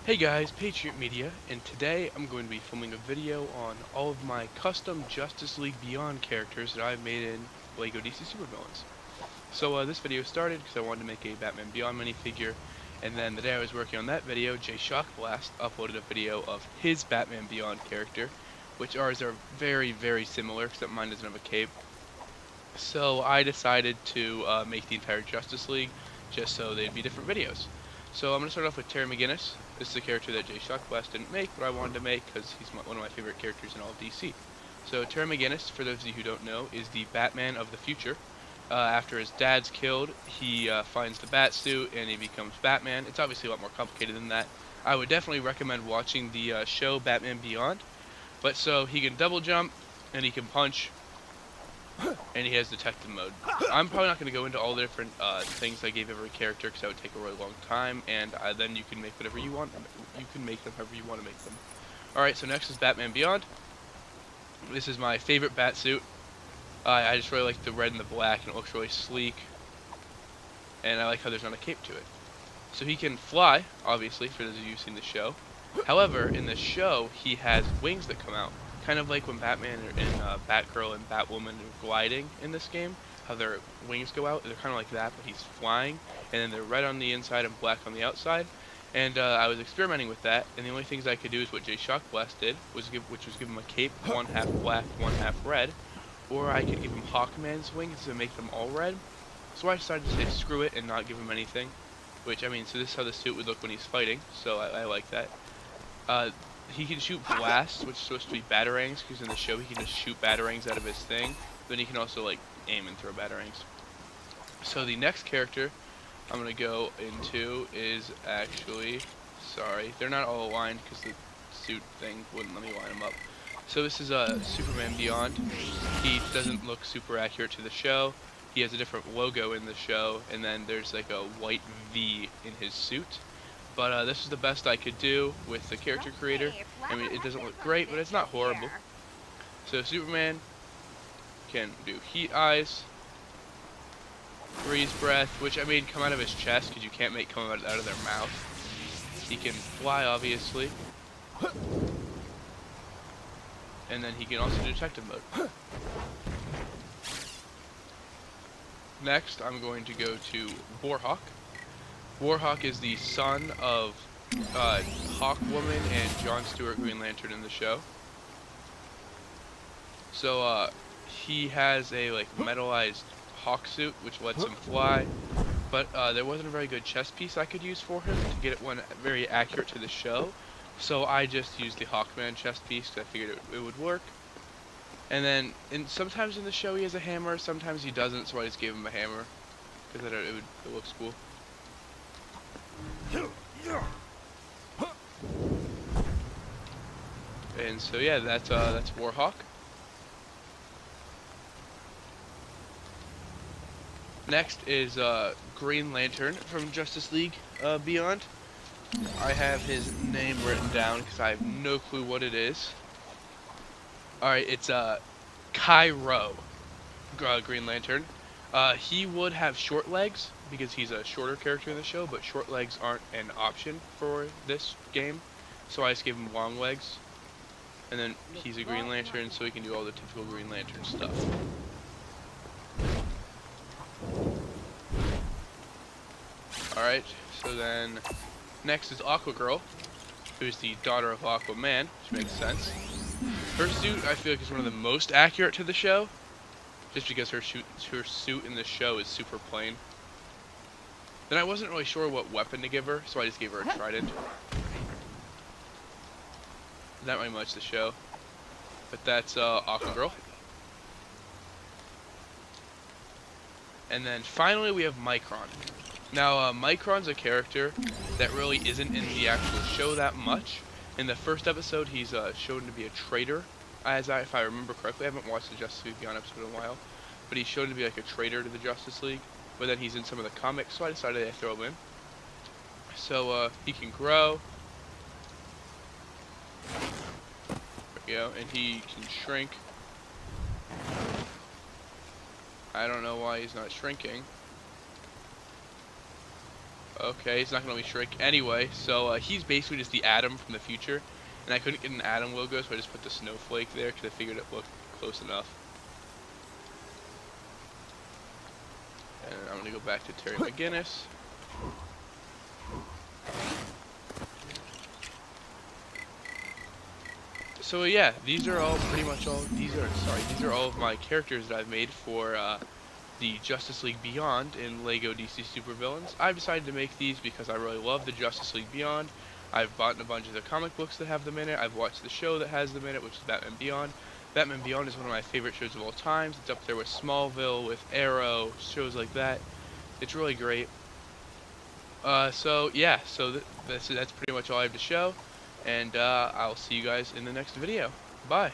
Hey guys, Patriot Media, and today I'm going to be filming a video on all of my custom Justice League Beyond characters that I've made in LEGO DC Supervillains. So this video started because I wanted to make a Batman Beyond minifigure, and then the day I was working on that video, Jay Shockblast uploaded a video of his Batman Beyond character, which ours are very, very similar, except mine doesn't have a cape. So I decided to make the entire Justice League, just so they'd be different videos. So I'm going to start off with Terry McGinnis. This is a character that Jay Shockblast didn't make, but I wanted to make because he's one of my favorite characters in all of DC. So Terry McGinnis, for those of you who don't know, is the Batman of the future. After his dad's killed, he finds the bat suit and he becomes Batman. It's obviously a lot more complicated than that. I would definitely recommend watching the show Batman Beyond. But so he can double jump and he can punch, and he has detective mode. I'm probably not going to go into all the different things I gave every character because that would take a really long time, and then you can make whatever you want. You can make them however you want to make them. Alright, so next is Batman Beyond. This is my favorite bat suit. I just really like the red and the black, and it looks really sleek. And I like how there's not a cape to it. So he can fly, obviously, for those of you who've seen the show. However, in the show, he has wings that come out. Kind of like when Batman and Batgirl and Batwoman are gliding in this game, how their wings go out. They're kind of like that, but he's flying, and then they're red on the inside and black on the outside. And I was experimenting with that, and the only things I could do is what Jay Shockblast did, which was give him a cape, one half black, one half red, or I could give him Hawkman's wings to make them all red. So I decided to say screw it and not give him anything. Which, I mean, so this is how the suit would look when he's fighting, so I like that. He can shoot blasts, which is supposed to be batarangs, because in the show he can just shoot batarangs out of his thing. Then he can also, like, aim and throw batarangs. So the next character I'm going to go into is actually, sorry, they're not all aligned because the suit thing wouldn't let me line them up. So this is Superman Beyond. He doesn't look super accurate to the show. He has a different logo in the show, and then there's like a white V in his suit. But this is the best I could do with the character creator. I mean, it doesn't look great, but it's not horrible. So Superman can do heat eyes, freeze breath, which, I mean, come out of his chest, because you can't make come out of their mouth. He can fly, obviously. And then he can also do detective mode. Next, I'm going to go to Warhawk. Warhawk is the son of Hawkwoman and John Stewart Green Lantern in the show. So he has a like metallized hawk suit which lets him fly, but there wasn't a very good chest piece I could use for him to get one very accurate to the show. So I just used the Hawkman chest piece because I figured it would work. And then sometimes in the show he has a hammer, sometimes he doesn't, so I just gave him a hammer because it looks cool. And so yeah, that's Warhawk. Next is Green Lantern from Justice League Beyond. I have his name written down because I have no clue what it is. Alright, it's Cairo Green Lantern. He would have short legs because he's a shorter character in the show, but short legs aren't an option for this game, so I just gave him long legs. And then he's a Green Lantern, so he can do all the typical Green Lantern stuff. Alright, so then next is Aquagirl, who's the daughter of Aquaman, which makes sense. Her suit, I feel like, is one of the most accurate to the show, just because her suit in the show is super plain. Then I wasn't really sure what weapon to give her, so I just gave her a trident. Not really much the show, but that's Aquagirl. And then finally we have Micron. Now Micron's a character that really isn't in the actual show that much. In the first episode, he's shown to be a traitor, if I remember correctly. I haven't watched the Justice League Beyond episode in a while, but he's shown to be like a traitor to the Justice League. But then he's in some of the comics, so I decided I'd throw him in. So he can grow. There we go, and he can shrink. I don't know why he's not shrinking. Okay, he's not gonna let me shrink anyway. So he's basically just the Atom from the future, and I couldn't get an Atom logo, so I just put the snowflake there because I figured it looked close enough. And I'm gonna go back to Terry McGinnis. So yeah, these are all pretty much all. These are all of my characters that I've made for the Justice League Beyond in Lego DC Supervillains. I've decided to make these because I really love the Justice League Beyond. I've bought a bunch of the comic books that have them in it. I've watched the show that has them in it, which is Batman Beyond. Batman Beyond is one of my favorite shows of all time. It's up there with Smallville, with Arrow, shows like that. It's really great. So yeah, so that's pretty much all I have to show, and I'll see you guys in the next video. Bye.